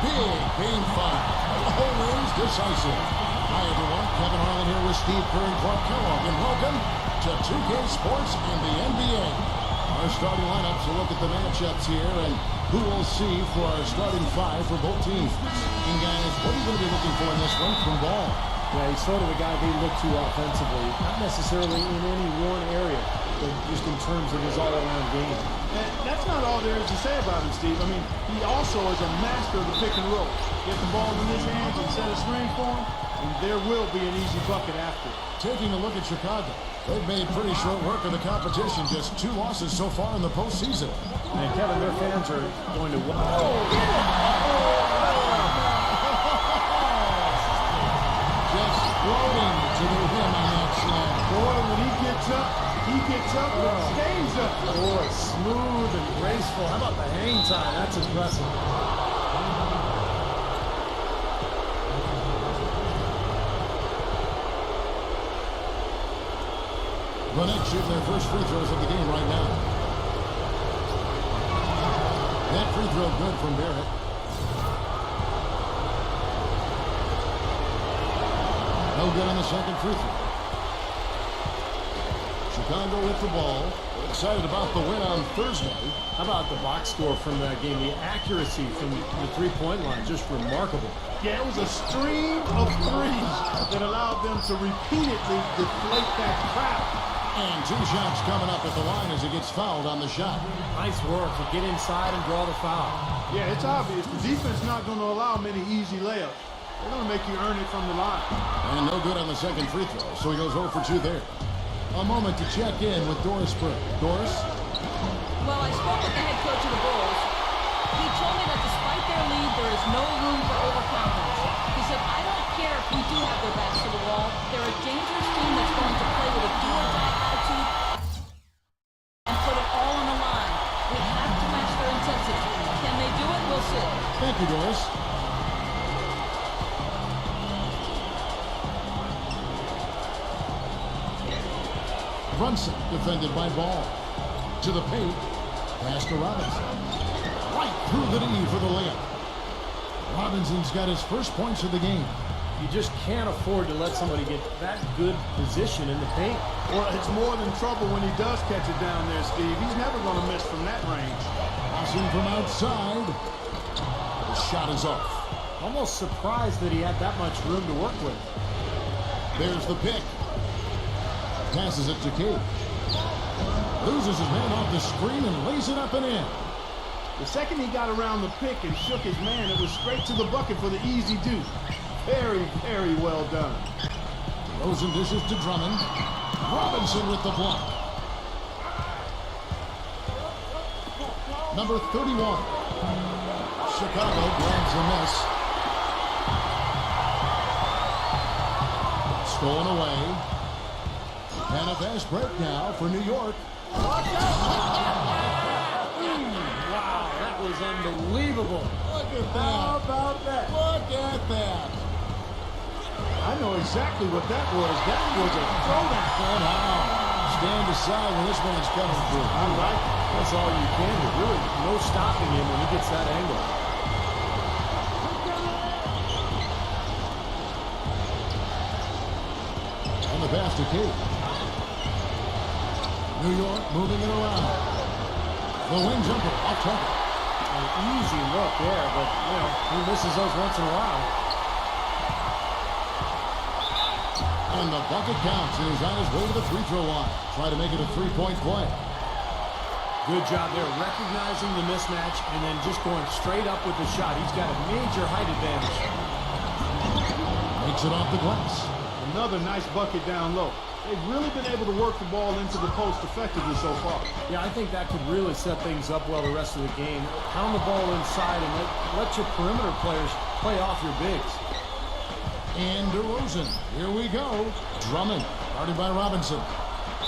Big game 5. All wins decisive. Hi, everyone. Kevin Harlan here with Steve Kerr and Clark Kellogg, and welcome to 2K Sports and the NBA. Our starting lineups will look at the matchups here and who we'll see for our starting 5 for both teams. And guys, what are you going to be looking for in this one from Ball? Yeah, he's sort of a guy they look to offensively. Not necessarily in any one area, but just in terms of his all-around game. And that's not all there is to say about him, Steve. I mean, he also is a master of the pick and roll. Get the ball in his hands and set a screen for him, and there will be an easy bucket after. Taking a look at Chicago, they've made pretty short work of the competition. Just 2 losses so far in the postseason. And Kevin, their fans are going to... Just floating to the rim on that shot. Boy, when he gets up and stays up. Boy, smooth and graceful. How about the hang time? That's impressive. The Knicks shoot their first free throws of the game right now. That free throw good from Barrett. No good on the second free throw. Chicago with the ball. We're excited about the win on Thursday. How about the box score from that game? The accuracy from the three-point line, just remarkable. Yeah, it was a stream of threes that allowed them to repeatedly deflate that crowd. And 2 shots coming up at the line as he gets fouled on the shot. Nice work to get inside and draw the foul. Yeah, it's obvious. The defense is not going to allow many easy layups. They're going to make you earn it from the line. And no good on the second free throw, so he goes 0 for 2 there. A moment to check in with Doris Burke. Doris? Well, I spoke with the head coach of the Bulls. He told me that despite their lead, there is no room for overconfidence. He said, I don't care if we do have their backs to the wall. They're a dangerous team that's going to play with a do-or-die attitude and put it all on the line. We have to match their intensity. Can they do it? We'll see. Thank you, Doris. Brunson defended by Ball. To the paint. Pass to Robinson. Right through the knee for the layup. Robinson's got his first points of the game. You just can't afford to let somebody get that good position in the paint. Well, it's more than trouble when he does catch it down there, Steve. He's never going to miss from that range. Passing from outside. The shot is off. Almost surprised that he had that much room to work with. There's the pick. Passes it to Cade. Loses his man off the screen and lays it up and in. The second he got around the pick and shook his man, it was straight to the bucket for the easy do. Very, very well done. Rosen dishes to Drummond. Robinson with the block. Number 31. Chicago grabs the miss. Stolen away. And a fast break now for New York. Wow, that was unbelievable. Look at that. How about that? Look at that. I know exactly what that was. That was a throwdown. And how? Stand aside when this one's coming through. I like it. That's all you can do. Really, no stopping him when he gets that angle. And the pass to Cade. New York moving it around. The wing jumper off target. An easy look there, but, you know, he misses those once in a while. And the bucket counts, and he's on his way to the free throw line. Try to make it a 3-point play. Good job there, recognizing the mismatch and then just going straight up with the shot. He's got a major height advantage. Makes it off the glass. Another nice bucket down low. They've really been able to work the ball into the post effectively so far. Yeah, I think that could really set things up well the rest of the game. Pound the ball inside and let your perimeter players play off your bigs. And DeRozan. Here we go. Drummond. Guarded by Robinson.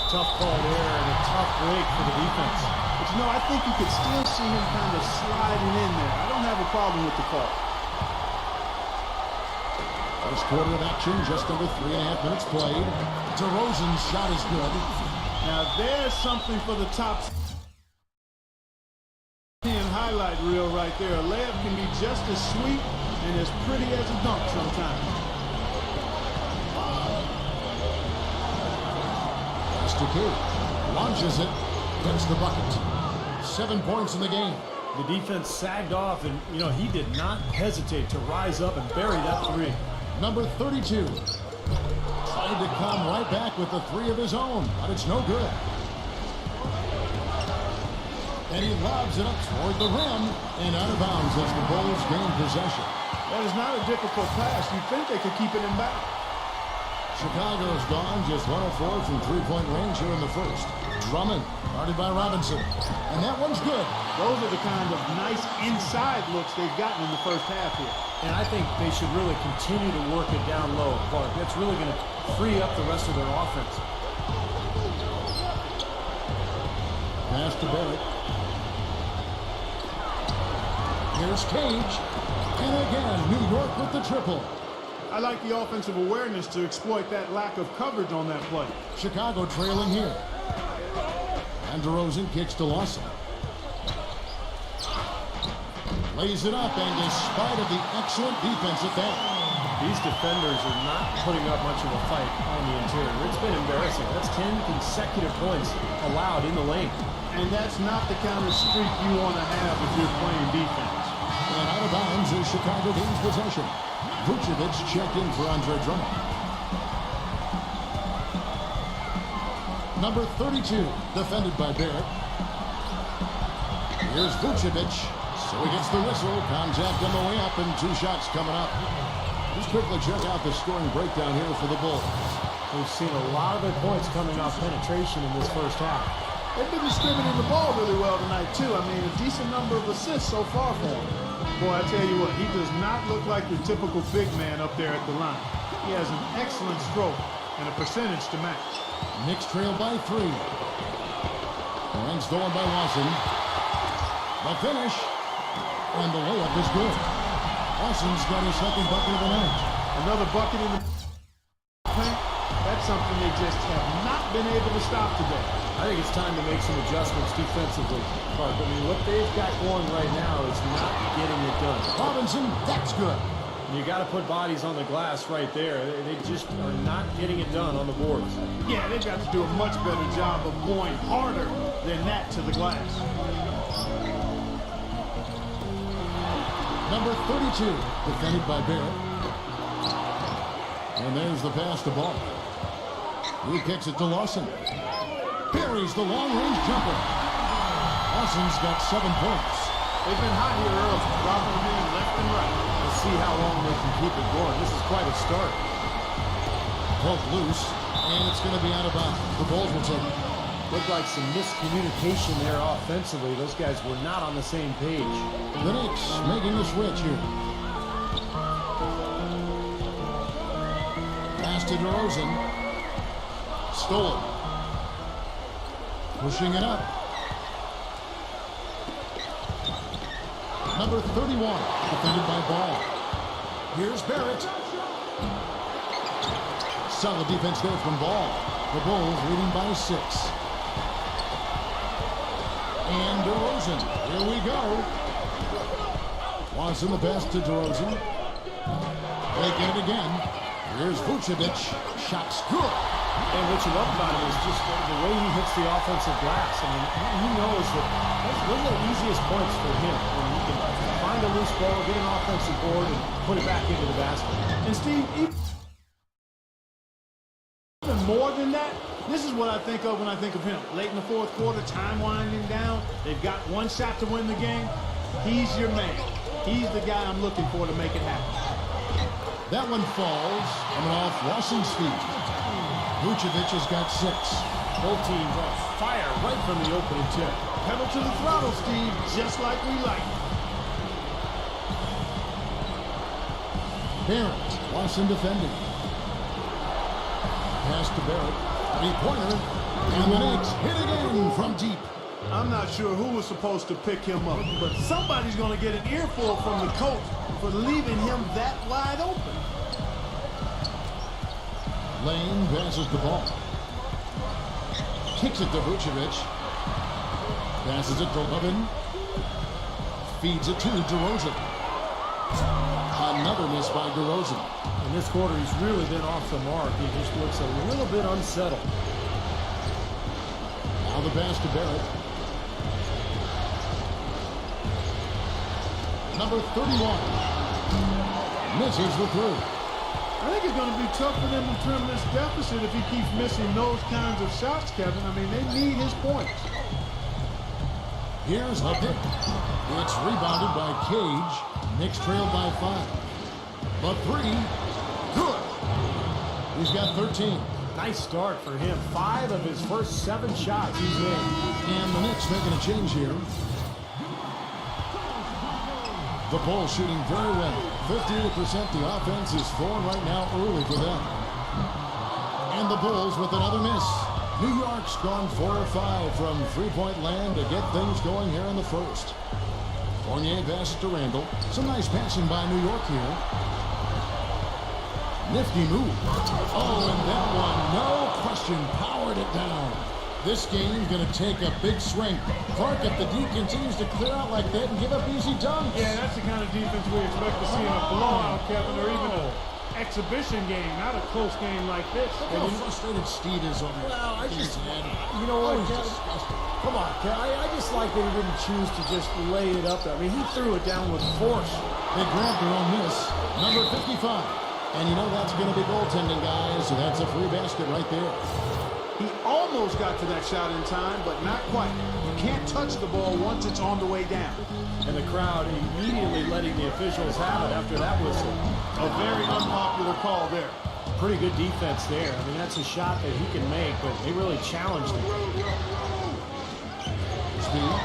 Tough call there and a tough break for the defense. But you know, I think you could still see him kind of sliding in there. I don't have a problem with the call. First quarter of action, just under 3.5 minutes played. DeRozan's shot is good. Now there's something for the top 10 high highlight reel right there. A layup can be just as sweet and as pretty as a dunk sometimes. Pass to Key. Launches it. Gets the bucket. 7 points in the game. The defense sagged off, and, you know, he did not hesitate to rise up and bury that three. Number 32. Tried to come right back with the three of his own, but it's no good. And he lobs it up toward the rim and out of bounds as the Bulls gain possession. That is not a difficult pass. You'd think they could keep it in back. Chicago's gone just 1 of 4 from three-point range here in the first. Drummond, guarded by Robinson. And that one's good. Those are the kind of nice inside looks they've gotten in the first half here. And I think they should really continue to work it down low, Clark. That's really going to free up the rest of their offense. Pass to Barrett. Here's Cage. And again, New York with the triple. I like the offensive awareness to exploit that lack of coverage on that play. Chicago trailing here. And DeRozan kicks to Lawson. Lays it up, and despite of the excellent defense at that, These defenders are not putting up much of a fight on the interior. It's been embarrassing. That's 10 consecutive points allowed in the lane. And that's not the kind of streak you want to have if you're playing defense. and out of bounds as Chicago gains possession. Vucevic checked in for Andre Drummond. Number 32, defended by Barrett. Here's Vucevic. So he gets the whistle. Contact on the way up, and 2 shots coming up. Let's quickly check out the scoring breakdown here for the Bulls. We've seen a lot of their points coming off penetration in this first half. They've been distributing the ball really well tonight, too. I mean, a decent number of assists so far for him. Boy, I tell you what, he does not look like your typical big man up there at the line. He has an excellent stroke and a percentage to match. Knicks trail by 3. And stolen by Lawson. The finish. And the layup is good. Lawson's got his second bucket of the night. Another bucket in the paint. That's something they just have not been able to stop today. I think it's time to make some adjustments defensively. But I mean, what they've got going right now is not getting it done. Robinson, that's good. You got to put bodies on the glass right there. They just are not getting it done on the boards. Yeah, they've got to do a much better job of going harder than that to the glass. Number 32, defended by Barrett. And there's the pass to Ball. He kicks it to Lawson. Buries the long-range jumper. Lawson's got 7 points. They've been hot here early, dropping them in left and right. Let's see how long they can keep it going. This is quite a start. Both loose, and it's going to be out of bounds. The Bulls will take it. Looked like some miscommunication there offensively. Those guys were not on the same page. The Knicks making the switch here. Pass to DeRozan. Stolen. Pushing it up. Number 31, defended by Ball. Here's Barrett. Solid defense there from Ball. The Bulls leading by 6. And DeRozan. Here we go. Lawson the pass to DeRozan. They get it again. Here's Vucevic. Shot's good. And what you love about him is just the way he hits the offensive glass. I mean, he knows that those are the easiest points for him. When he can find a loose ball, get an offensive board, and put it back into the basket. And Steve, even more than that, this is what I think of when I think of him. Late in the fourth quarter, time winding down. They've got 1 shot to win the game. He's your man. He's the guy I'm looking for to make it happen. That one falls coming off Lawson's feet. Vucevic has got 6. Both teams on fire right from the opening tip. Pedal to the throttle, Steve, just like we like. Barrett, Lawson defending. Pass to Barrett. 3-pointer. And the Knicks hit again from deep. I'm not sure who was supposed to pick him up, but somebody's going to get an earful from the coach for leaving him that wide open. Lane passes the ball. Kicks it to Vucevic. Passes it to Levin. Feeds it to DeRozan. Another miss by DeRozan. In this quarter, he's really been off the mark. He just looks a little bit unsettled. Now the pass to Barrett. Number 31. Misses the through. I think it's going to be tough for them to trim this deficit if he keeps missing those kinds of shots, Kevin. I mean, they need his points. Here's the pick. It's rebounded by Cage. Knicks trailed by 5. The three, good. He's got 13. Nice start for him. 5 of his first 7 shots he's in. And the Knicks making a change here. The Bulls shooting very well. 58%. The offense is flowing right now early for them. And the Bulls with another miss. New York's gone 4 or 5 from three-point land to get things going here in the first. Fournier passes to Randall. Some nice passing by New York here. Nifty move. Oh, and that one, no question, powered it down. This game's going to take a big swing. Clark, if the D continues to clear out like that and give up easy dunks. Yeah, that's the kind of defense we expect to see in a blowout, Kevin, or even an exhibition game, not a close game like this. Look how frustrated Steve is on that. Well, I just, head. you know what, Oh, he's Kevin? disgusting. Come on, Kevin. I just like that he didn't choose to just lay it up there. I mean, he threw it down with force. They grabbed their own miss. Number 55. And you know that's going to be goaltending, guys, so that's a free basket right there. He almost got to that shot in time, but not quite. You can't touch the ball once it's on the way down. And the crowd immediately letting the officials have it after that whistle. A very unpopular call there. Pretty good defense there. I mean, that's a shot that he can make, but they really challenged him. Speed.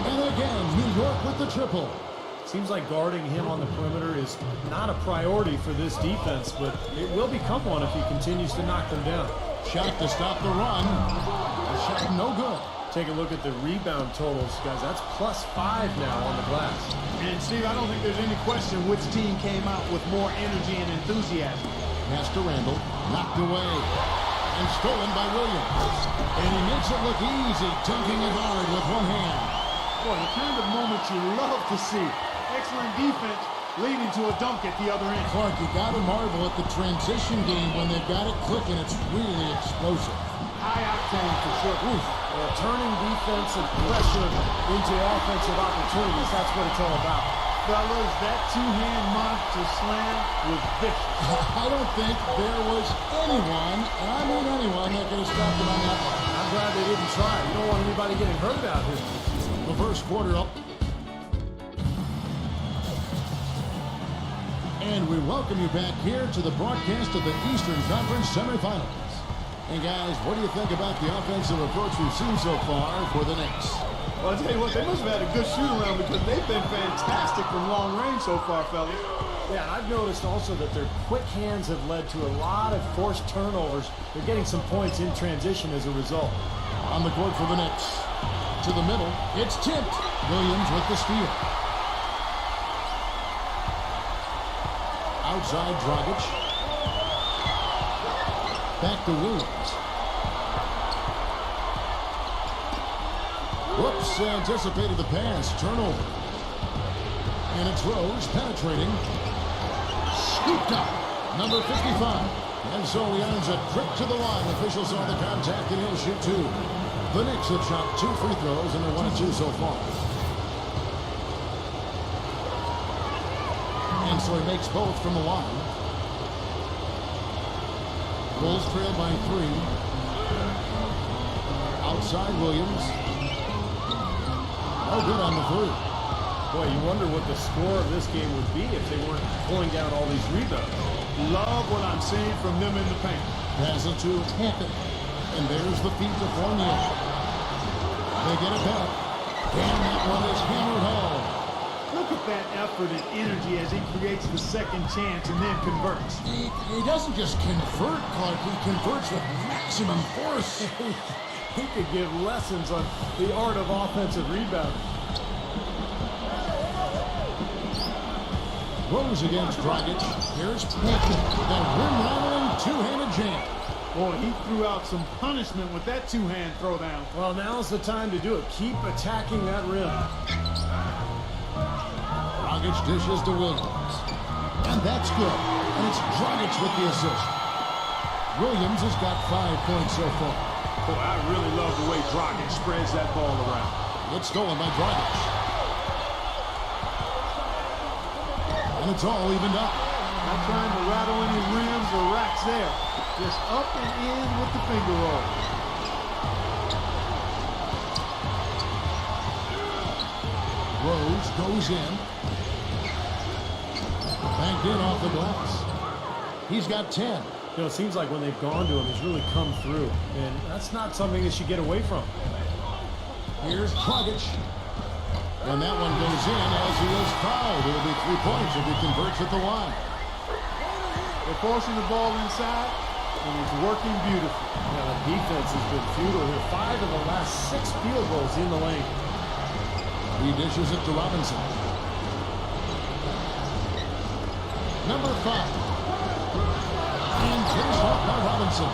And again, New York with the triple. Seems like guarding him on the perimeter is not a priority for this defense, but it will become one if he continues to knock them down. Shot to stop the run. The shot no good. Take a look at the rebound totals, guys. That's +5 now on the glass. And Steve, I don't think there's any question which team came out with more energy and enthusiasm. Pass to Randall. Knocked away. And stolen by Williams. And he makes it look easy, dunking it hard with one hand. Boy, the kind of moment you love to see. Excellent defense leading to a dunk at the other end. Clark, you got to marvel at the transition game when they've got it clicking. It's really explosive. High octane for sure. Oof. Turning defensive pressure into offensive opportunities. That's what it's all about. Fellas, that two-hand monster slam was vicious. I don't think there was anyone, and I mean anyone, that could have stopped him on that one. I'm glad they didn't try. You don't want anybody getting hurt out here. The first quarter up. And we welcome you back here to the broadcast of the Eastern Conference Semifinals. And guys, what do you think about the offensive approach we've seen so far for the Knicks? Well, I'll tell you what, they must have had a good shoot-around because they've been fantastic from long range so far, fellas. Yeah, I've noticed also that their quick hands have led to a lot of forced turnovers. They're getting some points in transition as a result. On the court for the Knicks. To the middle, it's tipped. Williams with the steal. Outside Dragic. Back to Williams. Whoops, anticipated the pass. Turnover. And it's Rose penetrating. Scooped up. Number 55. And so he earns a trip to the line. Officials saw the contact and he'll shoot 2. The Knicks have shot 2 free throws and they're 1 of 2 so far. And so he makes both from the line. Bulls trail by 3. Outside Williams. Oh, good on the 3. Boy, you wonder what the score of this game would be if they weren't pulling down all these rebounds. Love what I'm seeing from them in the paint. Pass it to Hampton. And there's the feet to Fournier. They get it back. And that one is hammered home. Look at that effort and energy as he creates the second chance and then converts. He doesn't just convert, Clark. He converts with maximum force. He could give lessons on the art of offensive rebounding. Rose against Dragic. Here's Hampton. The rim-rattling two-handed jam. Boy, he threw out some punishment with that two-hand throwdown. Well, now's the time to do it. Keep attacking that rim. Dragic dishes to Williams. And that's good. And it's Dragic with the assist. Williams has got 5 points so far. Boy, I really love the way Dragic spreads that ball around. It's stolen by Dragic. And it's all evened up. Not trying to rattle any rims or racks there. Just up and in with the finger roll. Rose goes in. Banked in off the glass. He's got 10. You know, it seems like when they've gone to him, he's really come through. And that's not something that you get away from. Here's Dragic. And that one goes in as he is fouled. It'll be 3 points if he converts at the line. They're forcing the ball inside, and it's working beautifully. Yeah, the defense has been futile here. 5 of the last 6 field goals in the lane. He dishes it to Robinson. Number 5. And finished off by Robinson.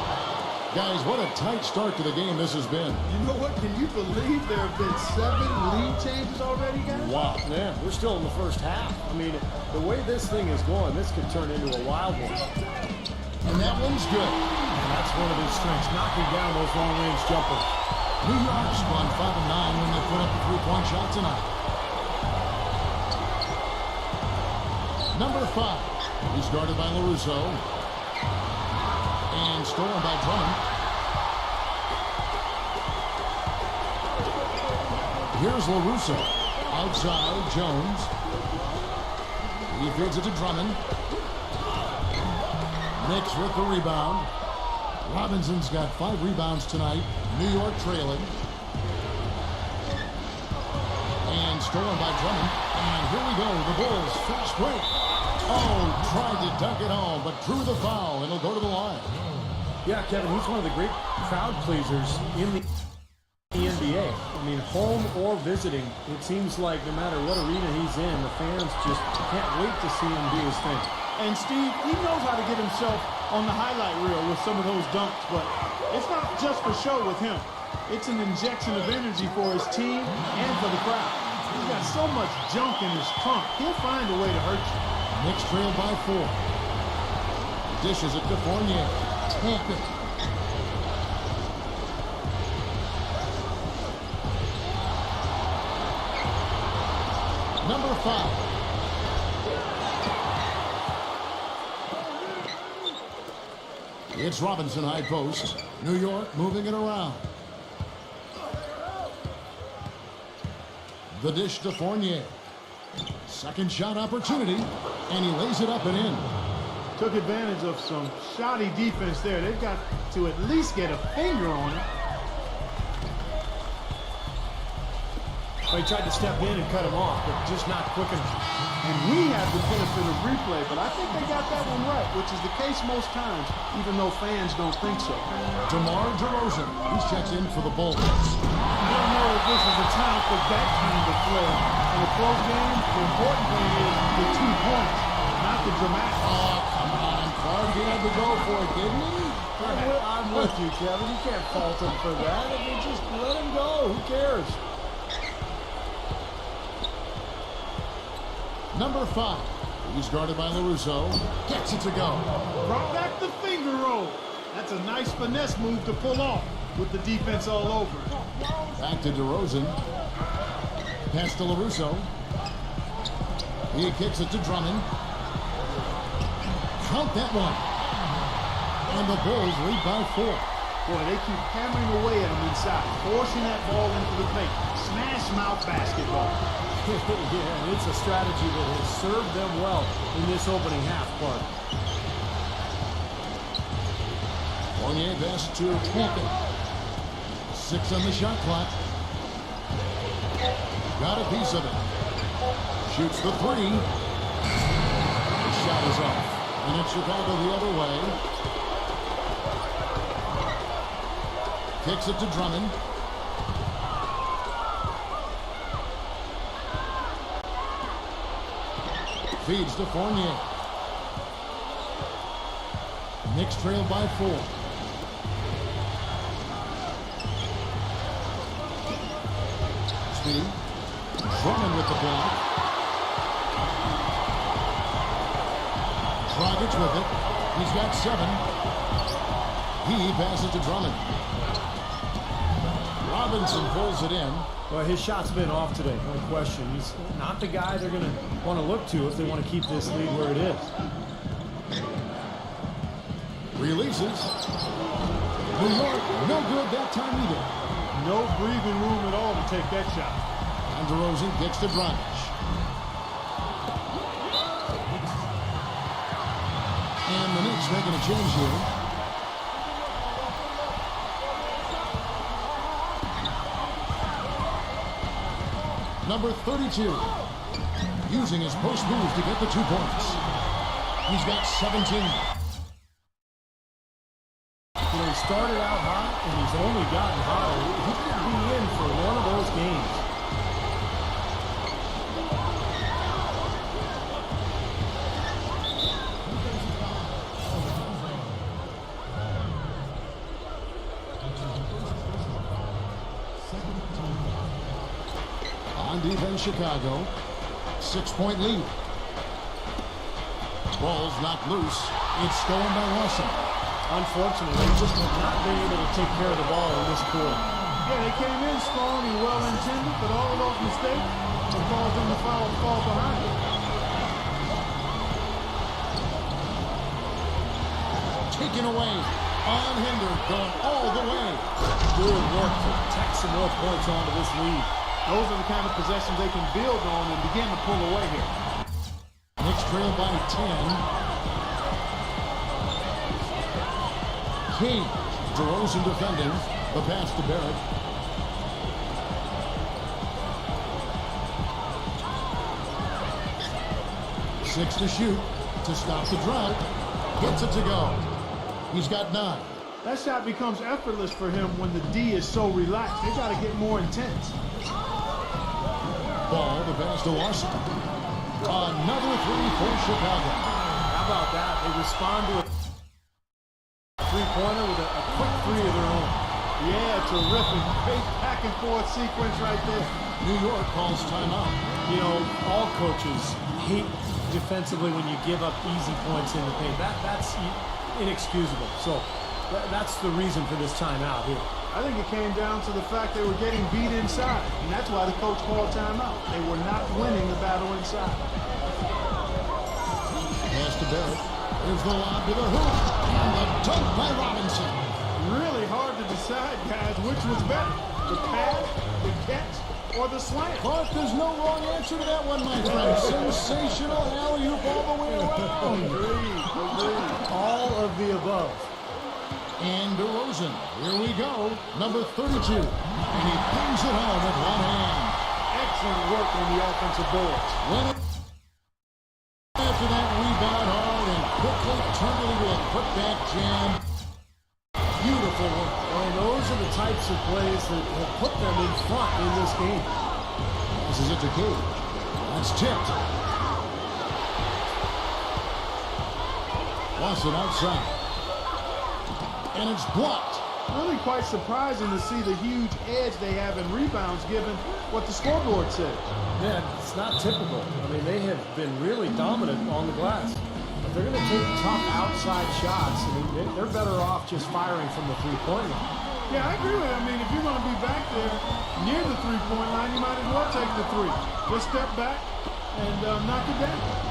Guys, what a tight start to the game this has been. You know what? Can you believe there have been 7 lead changes already, guys? Wow, man, we're still in the first half. I mean, the way this thing is going, this could turn into a wild one. And that one's good. And that's one of his strengths, knocking down those long-range jumpers. New York's gone 5-9 when they put up a 3-point shot tonight. Number 5. He's guarded by LaRusso. And stolen by Drummond. Here's LaRusso. Outside, Jones. He feeds it to Drummond. Knicks with the rebound. Robinson's got 5 rebounds tonight. New York trailing. And stolen by Drummond. And here we go. The Bulls fast break. Oh, tried to dunk it home, but drew the foul, and it'll go to the line. Yeah, Kevin, he's one of the great crowd pleasers in the NBA. I mean, home or visiting, it seems like no matter what arena he's in, the fans just can't wait to see him do his thing. And Steve, he knows how to get himself on the highlight reel with some of those dunks, but it's not just for show with him. It's an injection of energy for his team and for the crowd. He's got so much junk in his trunk, he'll find a way to hurt you. Knicks trail by 4. Dishes it to Fournier. Tap it. Number 5. It's Robinson high post. New York moving it around. The dish to Fournier. Second shot opportunity, and he lays it up and in. Took advantage of some shoddy defense there. They've got to at least get a finger on it. Well, he tried to step in and cut him off, but just not quick enough. And we have the benefit of replay, but I think they got that one right, which is the case most times, even though fans don't think so. DeMar DeRozan, he checks in for the Bulls. You don't know if this is a time for that kind of flair. In a close game, the important thing is the 2 points, not the dramatic. Oh, come on, Clark. He had to go for it, didn't he? I'm with you, Kevin. You can't fault him for that. I mean, just let him go. Who cares? Number 5. He's guarded by LaRusso. Gets it to go. Brought back the finger roll. That's a nice finesse move to pull off with the defense all over it. Back to DeRozan. Pass to LaRusso. He kicks it to Drummond. Count that one. And the Bulls lead by 4. Boy, they keep hammering away at him inside, forcing that ball into the paint. Smash mouth basketball. Yeah, it's a strategy that has served them well in this opening half part. Fournier pass to Hampton. 6 on the shot clock. Got a piece of it. Shoots the 3. The shot is off. And it's Chicago the other way. Kicks it to Drummond. Feeds to Fournier. Knicks trail by 4. Speed. Drummond with the block. Jokic with it. He's got 7. He passes to Drummond. Robinson pulls it in. Well, his shot's been off today, no question. He's not the guy they're going to want to look to if they want to keep this lead where it is. Releases. New York, no good that time either. No breathing room at all to take that shot. And DeRozan gets to Dragic. And the Knicks making a change here. Number 32. Using his post move to get the 2 points. He's got 17. You know, he started out hot, and he's only gotten hotter. He could be in for one of those games. On defense, Chicago. 6-point lead. Ball's knocked loose. It's stolen by Russell. Unfortunately, they just have not been able to take care of the ball in this quarter. Yeah, they came in strong and well-intended, but all of those mistakes have caused them to fall behind. Taken away. Unhindered. Going all the way. Good work to tack some more points onto this lead. Those are the kind of possessions they can build on and begin to pull away here. Knicks trail by 10. King. DeRozan defending. The pass to Barrett. Six to shoot to stop the drought. Gets it to go. He's got 9. That shot becomes effortless for him when the D is so relaxed. They got to get more intense. Ball, the pass to Larson. Another 3 for Chicago. How about that? They respond to a three-pointer with a quick 3 of their own. Yeah, terrific. Great back-and-forth sequence right there. New York calls timeout. You know, all coaches hate defensively when you give up easy points in the paint. That's inexcusable. So that's the reason for this timeout here. I think it came down to the fact they were getting beat inside, and that's why the coach called timeout. They were not winning the battle inside. Pass to Barrett. There's the lob to the hoop. And the dunk by Robinson. Really hard to decide, guys, which was better. The pass, the catch, or the slam. Clark, there's no wrong answer to that one, my friend. Sensational alley-oop all the way around. Agreed. All of the above. And DeRozan, here we go, number 32. And he brings it home with one hand. Excellent work on the offensive boards. After that rebound hard and quickly turned it into a putback jam. Beautiful work. And those are the types of plays that have put them in front in this game. This is it to Cage. That's tipped. Lost it outside. And it's blocked. Really quite surprising to see the huge edge they have in rebounds given what the scoreboard said. Yeah, it's not typical. I mean, they have been really dominant on the glass. But they're going to take tough outside shots. I mean, they're better off just firing from the three-point line. Yeah, I agree with you. I mean, if you're going to be back there near the three-point line, you might as well take the 3. Just step back and knock it down.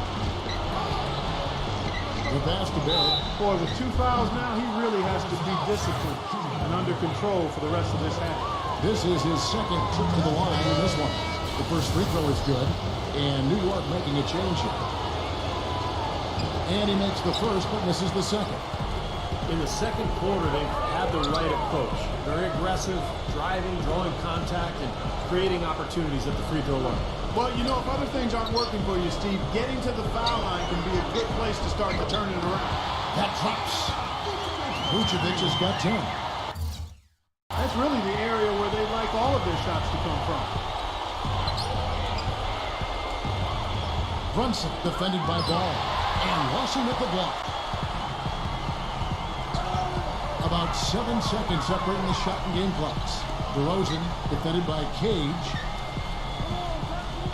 The pass to Barrett. Boy, with 2 fouls now, he really has to be disciplined and under control for the rest of this half. This is his second trip to the line in this one. The first free throw is good, and New York making a change here. And he makes the first, but misses the second. In the second quarter, they've had the right approach. Very aggressive, driving, drawing contact, and creating opportunities at the free throw line. Well, you know, if other things aren't working for you, Steve, getting to the foul line can be a good place to start to turn it around. That drops. Vucevic has got 10. That's really the area where they like all of their shots to come from. Brunson defended by Ball. And Lawson with the block. About 7 seconds separating the shot and game clocks. DeRozan defended by Cage.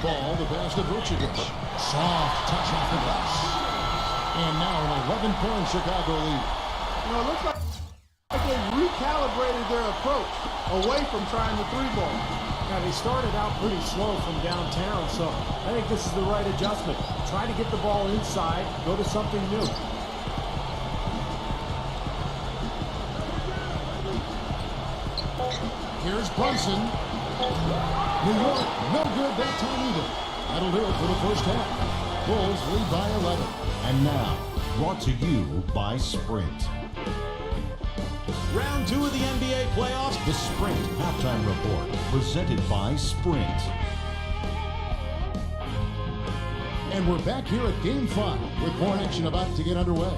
Ball, the pass to Vucevic. Soft touch off the glass. And now an 7-point Chicago lead. You know, it looks like they recalibrated their approach away from trying the three ball. Now, they started out pretty slow from downtown, so I think this is the right adjustment. Try to get the ball inside, go to something new. Here's Brunson. New York, no good that time either. That'll do it for the first half. Bulls lead by 11. And now, brought to you by Sprint. Round 2 of the NBA playoffs, the Sprint Halftime Report, presented by Sprint. And we're back here at Game 5 with more action about to get underway.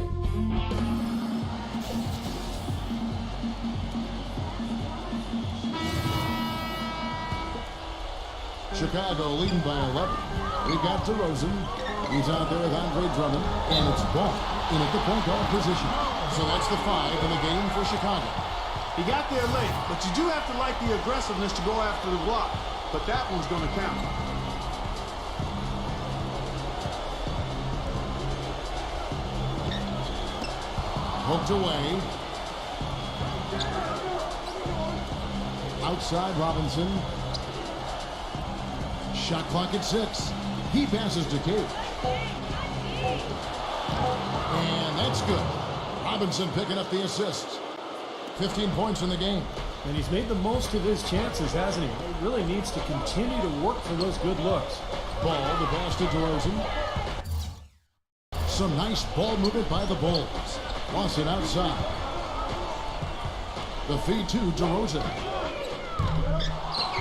Chicago leading by 11. We've got DeRozan. He's out there with Andre Drummond. And it's Ball in at the point guard position. So that's the 5 in the game for Chicago. He got there late, but you do have to like the aggressiveness to go after the block. But that one's going to count. Hooked away. Outside Robinson. Shot clock at 6. He passes to Cage. And that's good. Robinson picking up the assists. 15 points in the game. And he's made the most of his chances, hasn't he? He really needs to continue to work for those good looks. Ball, the pass to DeRozan. Some nice ball movement by the Bulls. Lost it outside. The feed to DeRozan.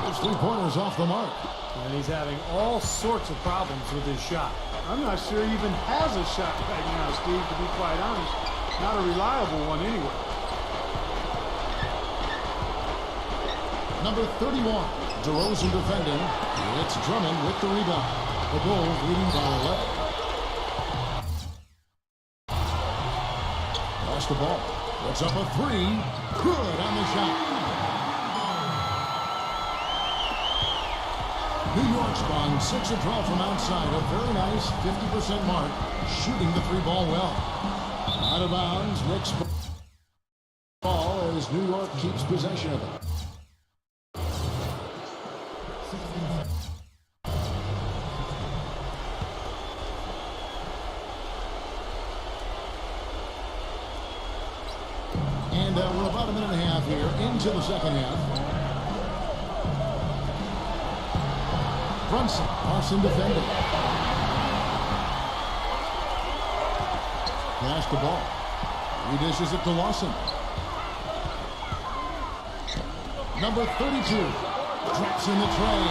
Those 3-pointers off the mark. And he's having all sorts of problems with his shot. I'm not sure he even has a shot right now, Steve, to be quite honest. Not a reliable one anyway. Number 31, DeRozan defending. It's Drummond with the rebound. The Bulls leading by 11. Lost the ball. Puts up a 3. Good on the shot. New York's gone 6 of 12 from outside. A very nice 50% mark. Shooting the 3-ball well. Out of bounds. Knicks ball as New York keeps possession of it. And we're about a minute and a half here into the second half. Brunson defending. Pass the ball. He dishes it to Lawson. Number 32. Traps in the tray.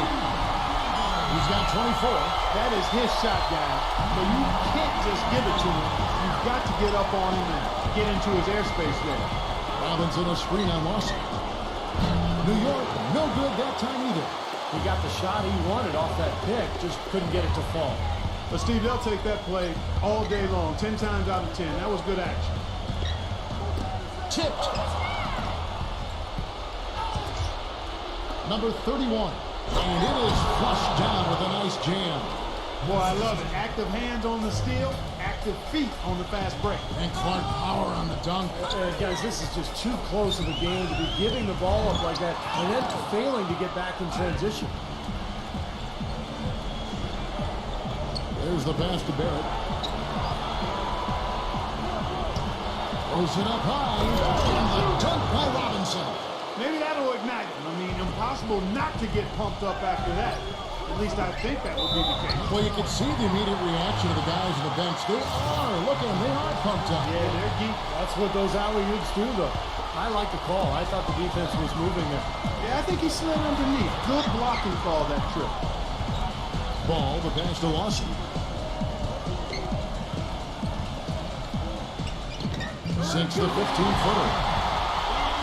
He's got 24. That is his shot, guys. But you can't just give it to him. You've got to get up on him and get into his airspace there. Robinson a screen on Lawson. New York, no good that time either. He got the shot he wanted off that pick, just couldn't get it to fall. But, Steve, they'll take that play all day long, 10 times out of 10. That was good action. Tipped. Number 31. And it is flushed down with a nice jam. Boy, I love it. Active hands on the steal, active feet on the fast break. And Clark power on the dunk. Guys, this is just too close of a game to be giving the ball up like that and then failing to get back in transition. There's the pass to Barrett. Throws it up high. And the dunk by Robinson. Maybe that'll ignite him. I mean, impossible not to get pumped up after that. At least I think that would be the case. Well, you can see the immediate reaction of the guys on the bench. They are, look at them, they are pumped up. Yeah, they're geek. That's what those alley-oops do, though. I like the call. I thought the defense was moving there. Yeah, I think he slid underneath. Good blocking call that trip. Ball, the pass to Lawson. 6 to 15-footer.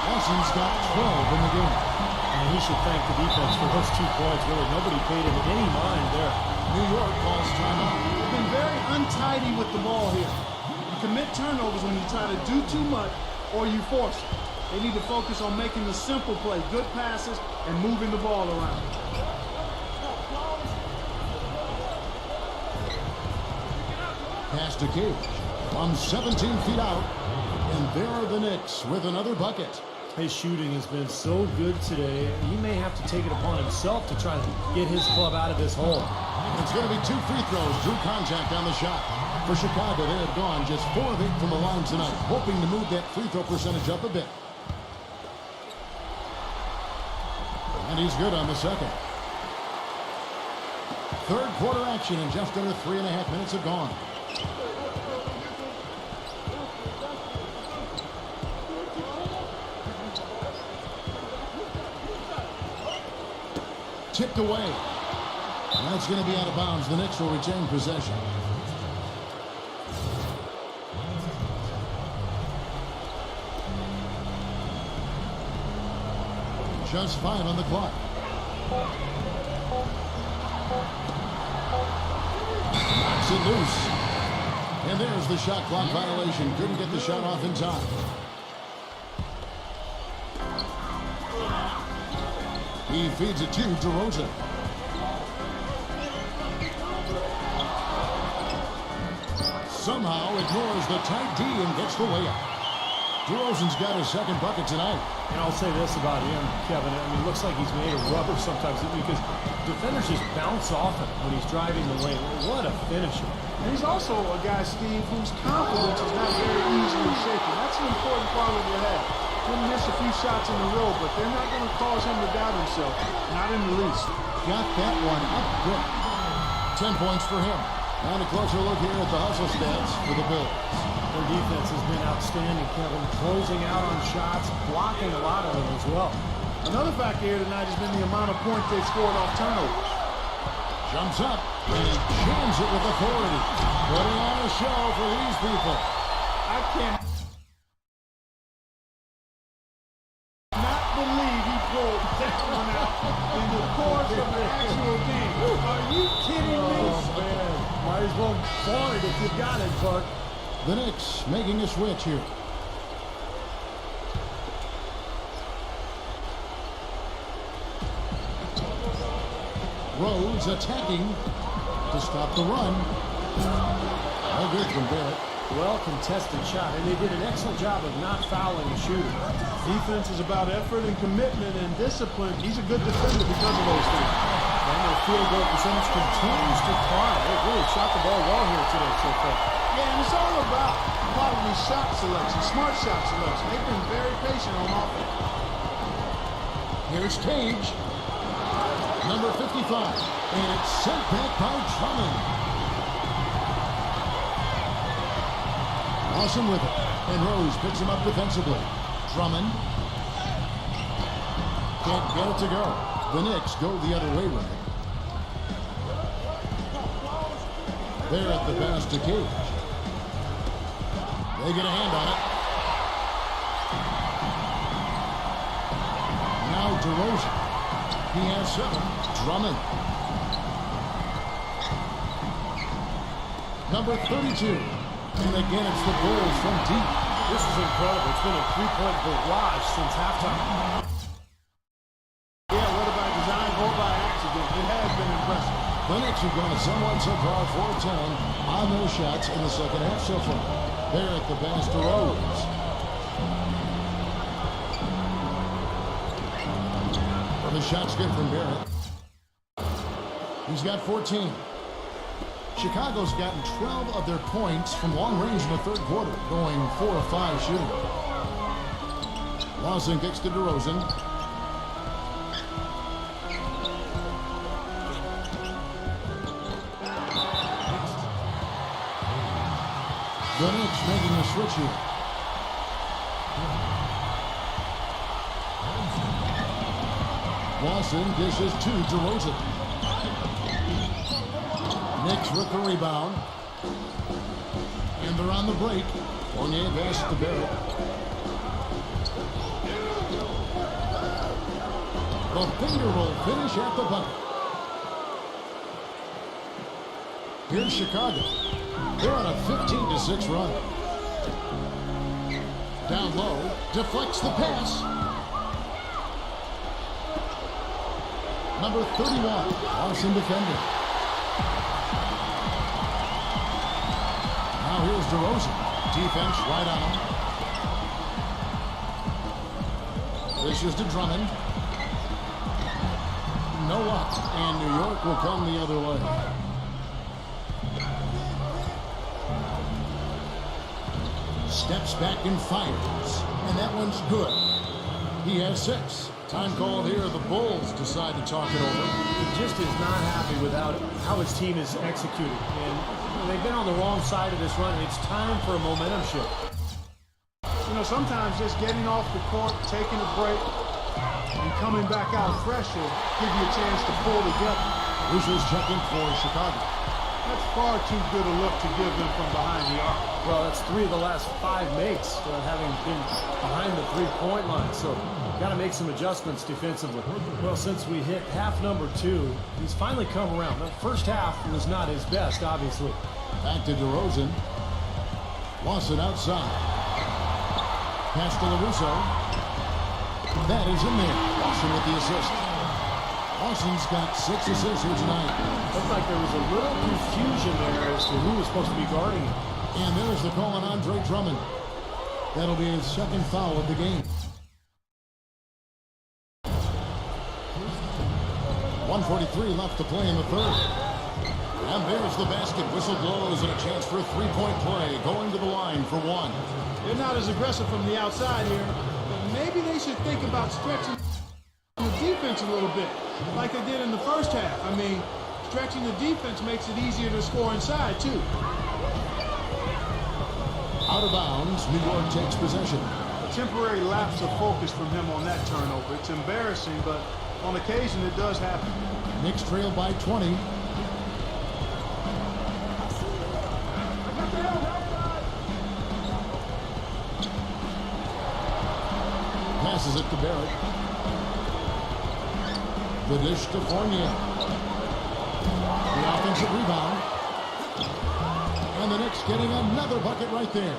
Lawson's got 12 in the game. And he should thank the defense for those 2 points. Really, nobody paid him any mind there. New York calls timeout. They've been very untidy with the ball here. You commit turnovers when you try to do too much or you force it. They need to focus on making the simple play, good passes, and moving the ball around. Pass to Cage. from 17 feet out. And there are the Knicks with another bucket. His shooting has been so good today. He may have to take it upon himself to try to get his club out of this hole. It's going to be 2 free throws. Drew contact on the shot. For Chicago, they have gone just 4 of 8 from the line tonight, hoping to move that free throw percentage up a bit. And he's good on the second. Third quarter action, and just under 3.5 minutes have gone. Tipped away. And that's going to be out of bounds. The Knicks will retain possession. Just 5 on the clock. Knocks it loose. And there's the shot clock violation. Couldn't get the shot off in time. He feeds it to DeRozan. Somehow ignores the tight D and gets the layup. DeRozan's got his second bucket tonight. And I'll say this about him, Kevin. I mean, it looks like he's made of rubber sometimes because defenders just bounce off him when he's driving the lane. What a finisher. And he's also a guy, Steve, whose confidence is not very easily shaken. That's an important quality to have. He'll miss a few shots in a row, but they're not going to cause him to doubt himself. Not in the least. Got that one up quick. 10 points for him. And a closer look here at the hustle stats for the Bulls. Their defense has been outstanding, Kevin. Closing out on shots, blocking a lot of them as well. Another factor here tonight has been the amount of points they've scored off turnovers. Jumps up and jams it with authority. Putting on a show for these people. I can't believe he pulled that one out in the course of the actual game. Are you kidding me? Oh, man. Might as well flaunt it if you got it, Buck. The Knicks making a switch here. Rose attacking to stop the run. All good from Barrett. Well contested shot, and they did an excellent job of not fouling the shooter. Defense is about effort and commitment and discipline. He's a good defender because of those things. And their field goal percentage continues to climb. They really shot the ball well here today so far. Yeah, and it's all about quality shot selection, smart shot selection. They've been very patient on offense. Here's Cage. Number 55. And it's sent back by Drummond. Awesome with it. And Rose picks him up defensively. Drummond. Can't get it to go. The Knicks go the other way with it. They're at the pass to Cage. They get a hand on it. Now DeRozan. He has 7. Drummond. Number 32. And again, it's the Bulls from deep. This is incredible. It's been a 3-point barrage since halftime. Yeah, whether by design or by accident, it has been impressive. The Knicks have gone somewhat so far 4-10 on those shots in the second half so far. They're at the pass to Rose. The shot's good from Barrett. He's got 14. Chicago's gotten 12 of their points from long range in the third quarter, going 4 of 5 shooting. Lawson kicks to DeRozan. The Knicks making a switch here. Lawson dishes to DeRozan. Knicks with the rebound. And they're on the break. Fournier pass to Barrett. The finger roll finish at the bucket. Here's Chicago. They're on a 15-6 run. Down low, deflects the pass. Number 31, awesome defender. Now here's DeRozan. Defense right on him. Dishes to Drummond. No luck, and New York will come the other way. Steps back and fires, and that one's good. He has 6. Time called here. The Bulls decide to talk it over. He just is not happy with how his team is executing, and they've been on the wrong side of this run, and it's time for a momentum shift. You know, sometimes just getting off the court, taking a break, and coming back out fresh will give you a chance to pull together. Who's checking for Chicago? That's far too good a look to give them from behind the arc. Well, that's 3 of the last 5 makes, having been behind the three-point line, so got to make some adjustments defensively. Well, since we hit half number 2, he's finally come around. The first half was not his best, obviously. Back to DeRozan. Lost it outside. Pass to LaRusso. That is in there. Lawson with the assist. Lawson's got 6 assists here tonight. Looked like there was a little confusion there as to who was supposed to be guarding him. And there's the call on Andre Drummond. That'll be his 2nd foul of the game. 1:43 left to play in the 3rd. And there's the basket. Whistle blows and a chance for a 3-point play. Going to the line for 1. They're not as aggressive from the outside here, but maybe they should think about stretching the defense a little bit, like they did in the first half. I mean, stretching the defense makes it easier to score inside, too. Out of bounds, New York takes possession. A temporary lapse of focus from him on that turnover. It's embarrassing, but on occasion it does happen. Knicks trail by 20. Passes it to Barrett. The dish to Fournier. The offensive rebound. And the Knicks getting another bucket right there.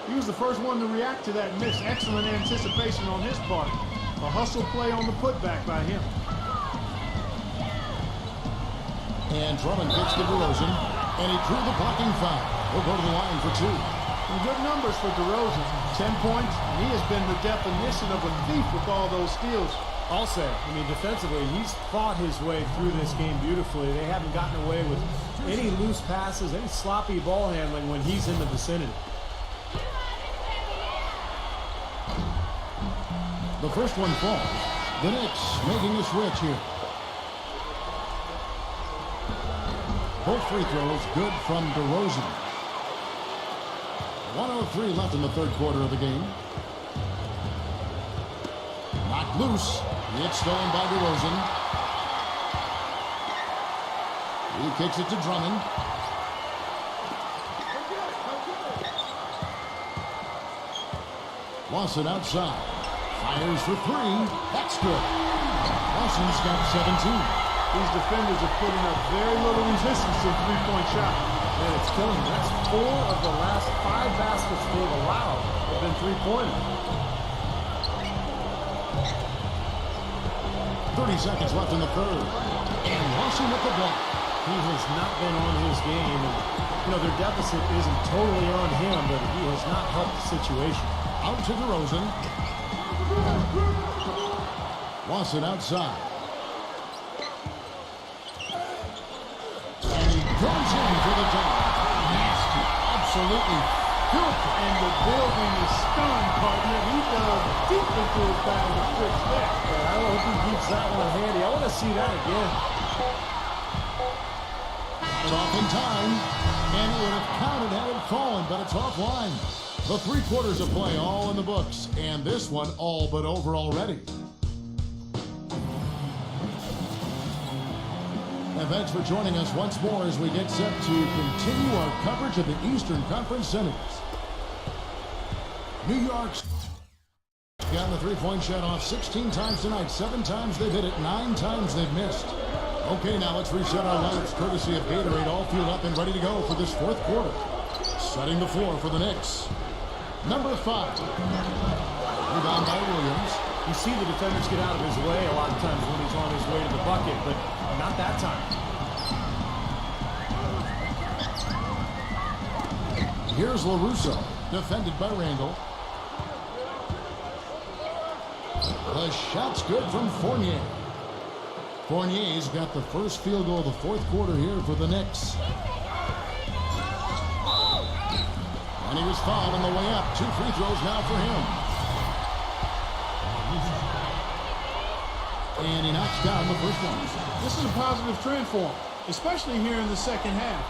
He was the first one to react to that miss. Excellent anticipation on his part. A hustle play on the putback by him. And Drummond gets to DeRozan, and he drew the blocking foul. He'll go to the line for 2. Some good numbers for DeRozan. 10 points, and he has been the definition of a thief with all those steals. I'll say, I mean, defensively, he's fought his way through this game beautifully. They haven't gotten away with any loose passes, any sloppy ball handling when he's in the vicinity. The first one falls. The Knicks making a switch here. Both free throws good from DeRozan. 1:03 left in the 3rd quarter of the game. Knocked loose. It's stolen by DeRozan. He kicks it to Drummond. Lawson outside. Fires for 3. That's good. Lawson's got 17. These defenders are putting up very little resistance to a three-point shot. And it's killing them. That's 4 of the last 5 baskets they've allowed have been three-pointers. 30 seconds left in the 3rd. And Lawson with the block. He has not been on his game. And, you know, their deficit isn't totally on him, but he has not helped the situation. Out to DeRozan. Lawson outside. And he goes in for the dunk. Nasty. Absolutely filthy. And the building is stunned, partner. He dug deep into his bag of tricks there. I hope he keeps that one handy. I want to see that again. It's off in time. And it would have counted had it fallen, but it's offline. The 3 quarters of play all in the books. And this one all but over already. And thanks for joining us once more as we get set to continue our coverage of the Eastern Conference Semis. New York's gotten the 3-point shot off 16 times tonight. 7 times they've hit it, 9 times they've missed. Okay, now let's reset our lineups courtesy of Gatorade, all fueled up and ready to go for this 4th quarter. Setting the floor for the Knicks. Number 5. Rebound by Williams. You see the defenders get out of his way a lot of times when he's on his way to the bucket, but not that time. Here's LaRusso, defended by Randall. The shot's good from Fournier. Fournier's got the first field goal of the fourth quarter here for the Knicks. And he was fouled on the way up. 2 free throws now for him. And he knocks down the first one. This is a positive trend for him, especially here in the second half.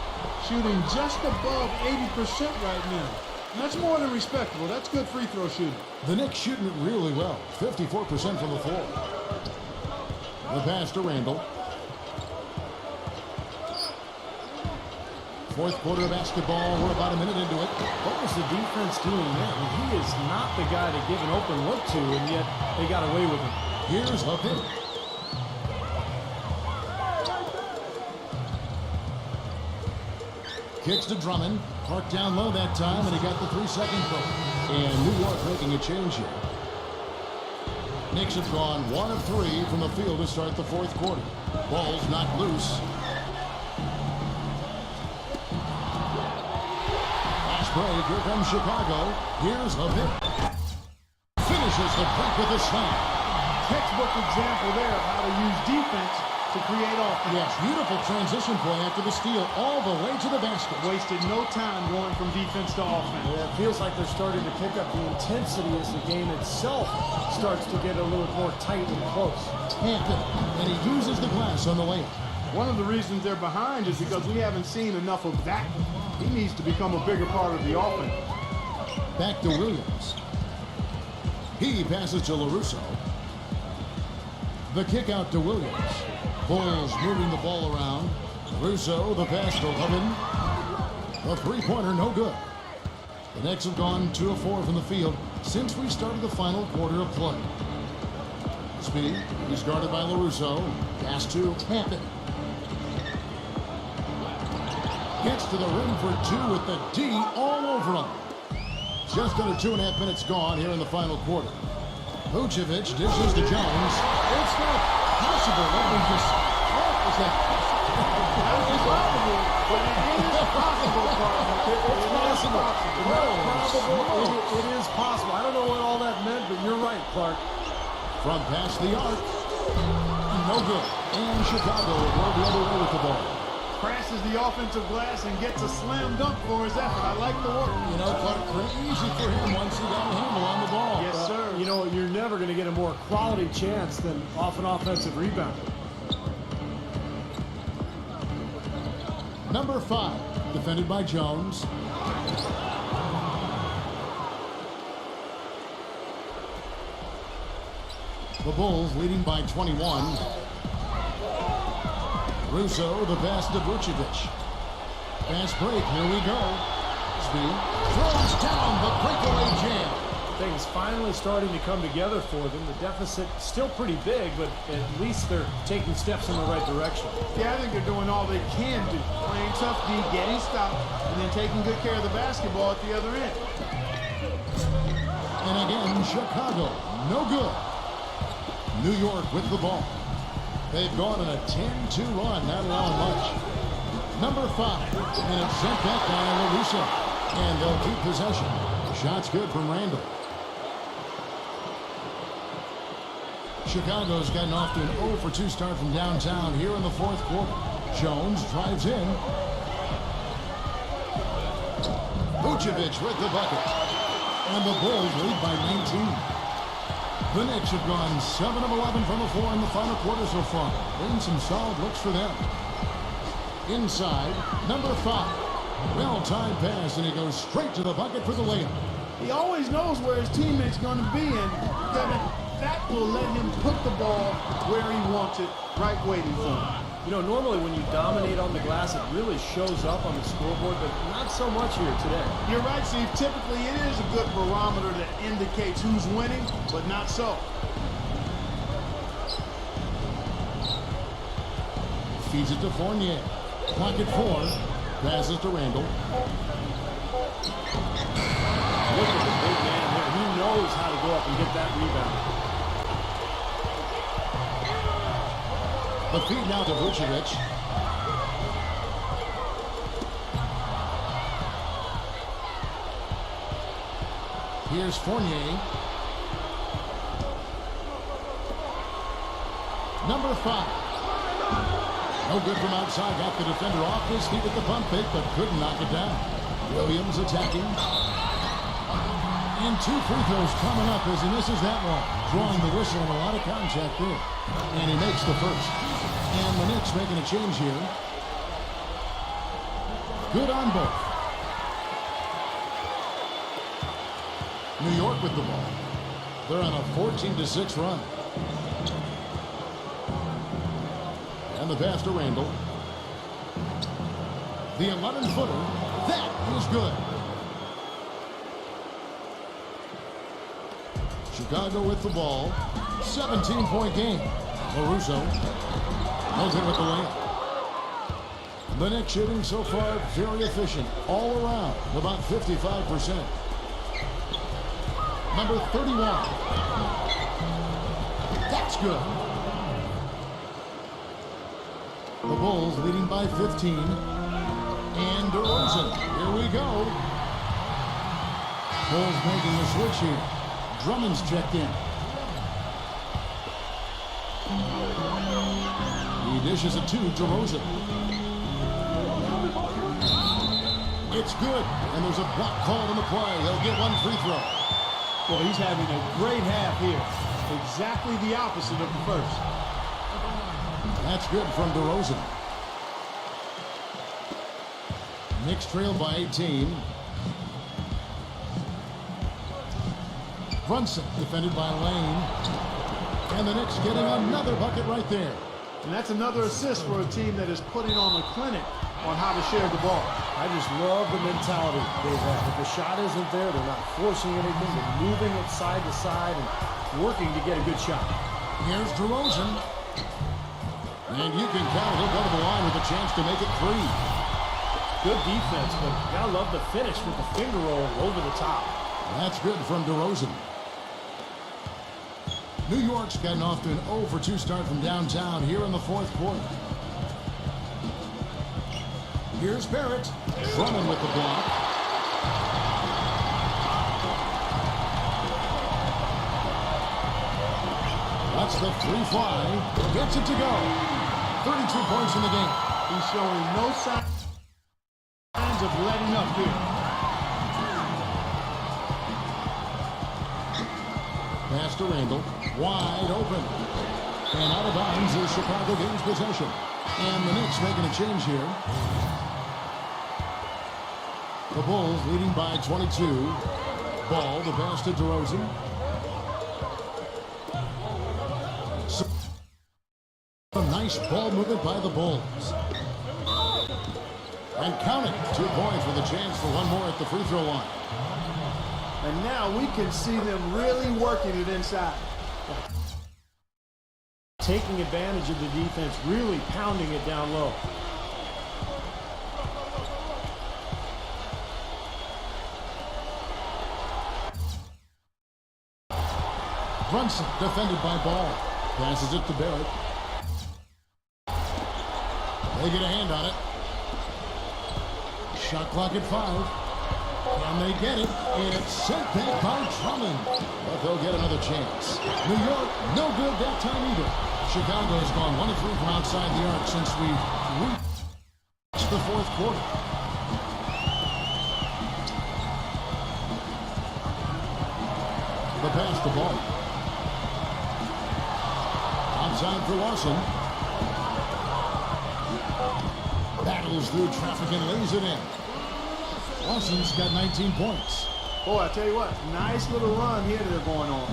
Shooting just above 80% right now. And that's more than respectable. That's good free throw shooting. The Knicks shooting it really well. 54% from the floor. The pass to Randall. Fourth quarter of basketball. We're about a minute into it. What was the defense doing there? He is not the guy to give an open look to, and yet they got away with him. Here's a pick. Kicks to Drummond. Parked down low that time, and he got the 3-second vote. And New York making a change here. Knicks have gone 1 of 3 from the field to start the fourth quarter. Ball's knocked loose. Fast break. Here comes Chicago. Here's a hit. Finishes the break with a slam. Textbook example there of how to use defense to create offense. Yes, beautiful transition play after the steal all the way to the basket. Wasted no time going from defense to offense. Yeah, it feels like they're starting to pick up the intensity as the game itself starts to get a little more tight and close. Hampton, and he uses the glass on the layup. One of the reasons they're behind is because we haven't seen enough of that. He needs to become a bigger part of the offense. Back to Williams. He passes to LaRusso. The kick out to Williams. Bulls moving the ball around. Russo, the pass to Levin. The three-pointer, no good. The Knicks have gone 2 of 4 from the field since we started the final quarter of play. Speed, he's guarded by LaRusso. Pass to Hampton. Gets to the rim for 2 with the D all over him. Just under 2.5 minutes gone here in the final quarter. Vucevic dishes to Jones. It's not possible. Let me just... What is that? That is possible, but it is possible, partner. It's possible. No, It is possible. I don't know what all that meant, but you're right, Clark. From past the arc. No good. And Chicago will go the other way with the ball. Crashes the offensive glass and gets a slam dunk for his effort. I like the work. You know, Clark, pretty easy for him once he got a handle on the ball. Yes, sir. You know, you're never going to get a more quality chance than off an offensive rebound. Number 5, defended by Jones. The Bulls leading by 21. Russo, the pass to Vucevic. Fast break, here we go. Speed throws down the breakaway jam. Things finally starting to come together for them. The deficit still pretty big, but at least they're taking steps in the right direction. Yeah, I think they're doing all they can do. Playing tough D, getting stopped, and then taking good care of the basketball at the other end. And again, Chicago, no good. New York with the ball. They've gone on a 10-2 run, not allowing much. Number 5, and it's sent back by LaRusso. And they'll keep possession. Shot's good from Randall. Chicago's gotten off to an 0 for 2 start from downtown here in the fourth quarter. Jones drives in. Vucevic with the bucket. And the Bulls lead by 19. The Knicks have gone 7 of 11 from the floor in the final quarter so far. Been some solid looks for them. Inside, number 5. Well-timed pass, and he goes straight to the bucket for the layup. He always knows where his teammate's going to be, and that will let him put the ball where he wants it, right waiting for him. You know, normally when you dominate on the glass, it really shows up on the scoreboard, but not so much here today. You're right, Steve. Typically, it is a good barometer that indicates who's winning, but not so. Feeds it to Fournier. Clock at 4. Passes to Randall. Look at the big man there. He knows how to go up and get that rebound. The feed now to Vucevic. Here's Fournier. Number 5. No good from outside. Got the defender off his feet with the pump fake, but couldn't knock it down. Williams attacking. And 2 free throws coming up as he misses that one. Drawing the whistle and a lot of contact there. And he makes the first. And the Knicks making a change here. Good on both. New York with the ball. They're on a 14-6 run. And the pass to Randall. The 11-footer. That is good. Chicago with the ball. 17-point game. LaRusso knows it with the layup. The Knicks shooting so far very efficient all around, about 55%. Number 31. That's good. The Bulls leading by 15. And DeRozan. Here we go. Bulls making the switch here. Drummond's checked in. He dishes it to DeRozan. It's good. And there's a block called on the play. He'll get 1 free throw. Well, he's having a great half here. Exactly the opposite of the first. That's good from DeRozan. Knicks trail by 18. Brunson defended by Lane. And the Knicks getting another bucket right there. And that's another assist for a team that is putting on a clinic on how to share the ball. I just love the mentality they have. If the shot isn't there, they're not forcing anything. They're moving it side to side and working to get a good shot. Here's DeRozan. And you can count. He'll go to the line with a chance to make it 3. Good defense, but you gotta love the finish with the finger roll over the top. That's good from DeRozan. New York's gotten off to an 0-for-2 start from downtown here in the 4th quarter. Here's Barrett. Drummond with the block. That's the 3 fly. Gets it to go. 32 points in the game. He's showing no signs of letting up here. Pass to Randall. Wide open. And out of bounds is Chicago gains possession. And the Knicks making a change here. The Bulls leading by 22. Ball, the pass to DeRozan. A nice ball movement by the Bulls. And count it. 2 points with a chance for one more at the free throw line. And now we can see them really working it inside. Taking advantage of the defense, really pounding it down low. Brunson defended by Ball. Passes it to Barrett. They get a hand on it. Shot clock at 5. Can they get it? And it's sent back by Drummond. But they'll get another chance. New York, no good that time either. Chicago has gone 1 of 3 from outside the arc since we reached the 4th quarter. The pass to Ball. Outside for Larson. Battles through traffic and lays it in. Larson's got 19 points. Boy, I tell you what, nice little run here they're going on.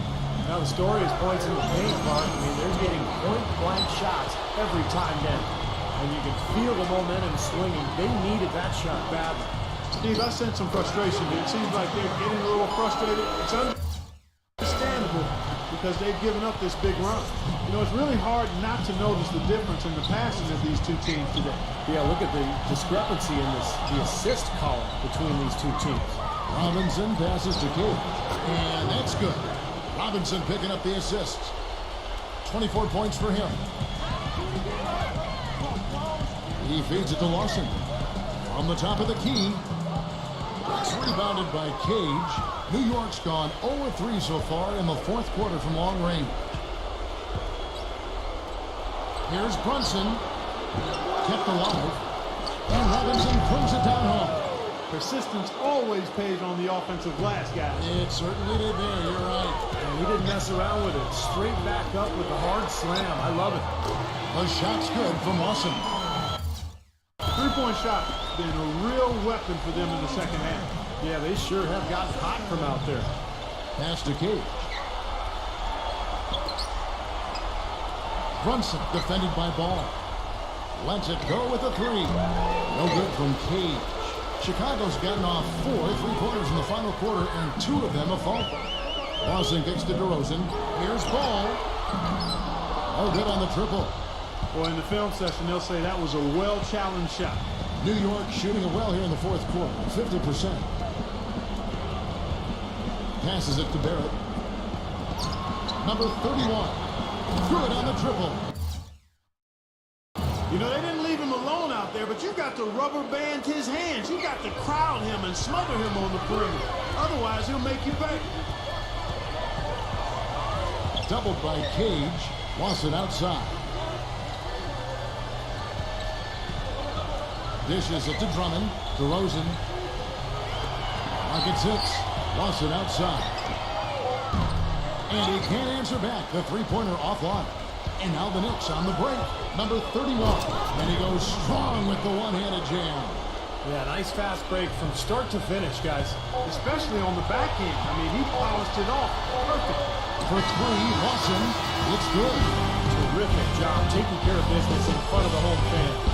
Now the story is points in the paint, Mark. I mean, they're getting point-blank shots every time down. And you can feel the momentum swinging. They needed that shot badly. Steve, I sense some frustration. It seems like they're getting a little frustrated. It's understandable because they've given up this big run. You know, it's really hard not to notice the difference in the passing of these two teams today. Yeah, look at the discrepancy in the assist column between these two teams. Robinson passes to Cade. And that's good. Robinson picking up the assist. 24 points for him. He feeds it to Larson. From the top of the key. It's rebounded by Cage. New York's gone 0-3 so far in the fourth quarter from long range. Here's Brunson. Kept alive. And Robinson throws it down home. Persistence always pays on the offensive glass, guys. It certainly did there. You're right. And he didn't mess around with it. Straight back up with a hard slam. I love it. The shot's good from Lawson. Three-point shot been a real weapon for them in the second half. Yeah, they sure have gotten hot from out there. Pass to Cage. Brunson defended by Ball. Lets it go with a three. No good from Cage. Chicago's gotten off 4 3-pointers in the final quarter, and 2 of them have fallen. Lawson kicks to DeRozan. Here's Ball. No good on the triple. Boy, in the film session, they'll say that was a well-challenged shot. New York shooting it well here in the fourth quarter, 50%. Passes it to Barrett. Number 31. Good on the triple. You know, they didn't leave him alone out there, but you got to rubber band his hands. You got to crowd him and smother him on the perimeter. Otherwise, he'll make you pay. Doubled by Cage. Lost it outside. Dishes it to Drummond. DeRozan. Market 6. Lost it outside. And he can't answer back. The three-pointer offline. And now the Knicks on the break. Number 31. And he goes strong with the one-handed jam. Yeah, nice fast break from start to finish, guys. Especially on the back end. I mean, he polished it off. Perfect. For three, Lawson. It's good. Terrific job taking care of business in front of the home fan.